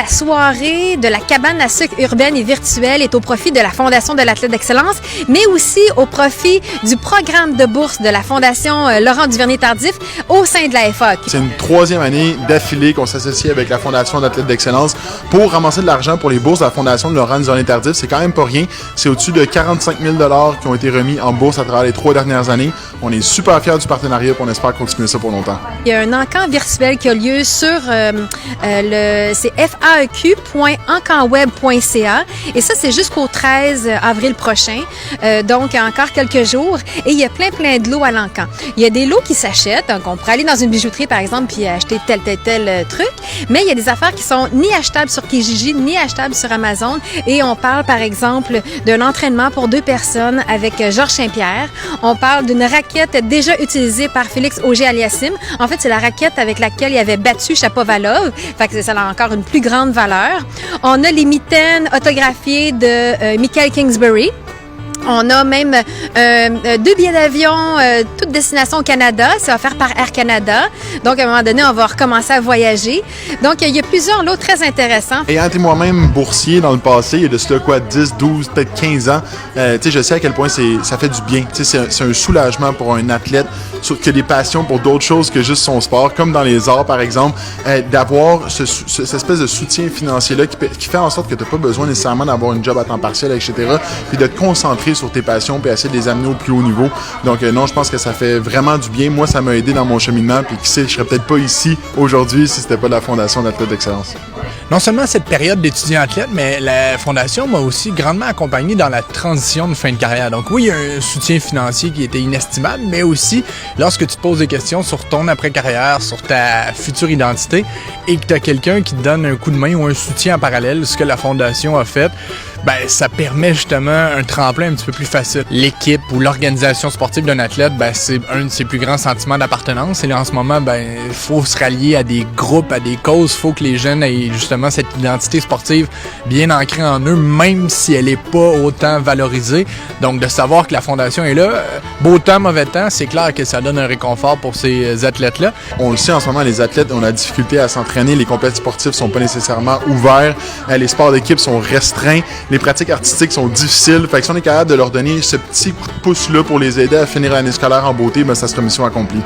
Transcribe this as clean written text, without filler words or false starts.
la soirée de la cabane à sucre urbaine et virtuelle est au profit de la Fondation de l'athlète d'excellence, mais aussi au profit du programme de bourse de la Fondation Laurent Duvernay-Tardif au sein de la FAQ. C'est une 3e année d'affilée qu'on s'associe avec la Fondation d'athlète d'excellence pour ramasser de l'argent pour les bourses de la Fondation de Laurent Duvernay-Tardif. C'est quand même pas rien. C'est au-dessus de 45 000 $ qui ont été remis en bourse à travers les 3 dernières années. On est super fiers du partenariat et on espère continuer ça pour longtemps. Il y a un encan virtuel qui a lieu sur c'est faeq.encanweb.ca et ça, c'est jusqu'au 13 avril prochain. Donc, encore quelques jours. Et il y a plein de lots à l'encan. Il y a des lots qui s'achètent. Donc, on pourrait aller dans une bijouterie, par exemple, puis acheter tel truc. Mais il y a des affaires qui sont ni achetables sur Kijiji, ni achetables sur Amazon. Et on parle, par exemple, d'un entraînement pour 2 personnes avec Georges Saint-Pierre. On parle d'une raquette déjà utilisée par Félix Auger-Aliassime. En fait, c'est la raquette avec laquelle il avait battu Shapovalov. Fait que ça a encore une plus grande valeur. On a les mitaines autographiées de Michael Kingsbury. On a même 2 billets d'avion, toute destination au Canada. C'est offert par Air Canada. Donc, à un moment donné, on va recommencer à voyager. Donc, il y a plusieurs lots très intéressants. Ayant été moi-même boursier dans le passé, il y a de cela 10, 12, peut-être 15 ans, je sais à quel point ça fait du bien. C'est un soulagement pour un athlète qui a des passions pour d'autres choses que juste son sport, comme dans les arts, par exemple, d'avoir cette espèce de soutien financier-là qui fait en sorte que tu n'as pas besoin nécessairement d'avoir une job à temps partiel, etc., puis de te concentrer sur tes passions puis essayer de les amener au plus haut niveau. Donc non, je pense que ça fait vraiment du bien. Moi, ça m'a aidé dans mon cheminement, puis qui sait, je serais peut-être pas ici aujourd'hui si c'était pas la Fondation d'athlète d'excellence. Non seulement cette période d'étudiant athlète, mais la Fondation m'a aussi grandement accompagné dans la transition de fin de carrière. Donc oui, il y a un soutien financier qui était inestimable, mais aussi lorsque tu te poses des questions sur ton après-carrière, sur ta future identité, et que tu as quelqu'un qui te donne un coup de main ou un soutien en parallèle, ce que la Fondation a fait, ben ça permet justement un tremplin un petit peu plus facile. L'équipe ou l'organisation sportive d'un athlète, ben c'est un de ses plus grands sentiments d'appartenance. Et là, en ce moment, ben il faut se rallier à des groupes, à des causes. Il faut que les jeunes aient justement cette identité sportive bien ancrée en eux, même si elle n'est pas autant valorisée. Donc, de savoir que la Fondation est là, beau temps, mauvais temps, c'est clair que ça donne un réconfort pour ces athlètes-là. On le sait, en ce moment, les athlètes ont la difficulté à s'entraîner. Les complexes sportifs sont pas nécessairement ouverts. Les sports d'équipe sont restreints. Les pratiques artistiques sont difficiles. Fait que si on est capable de leur donner ce petit coup de pouce-là pour les aider à finir l'année scolaire en beauté, ben ça sera mission accomplie.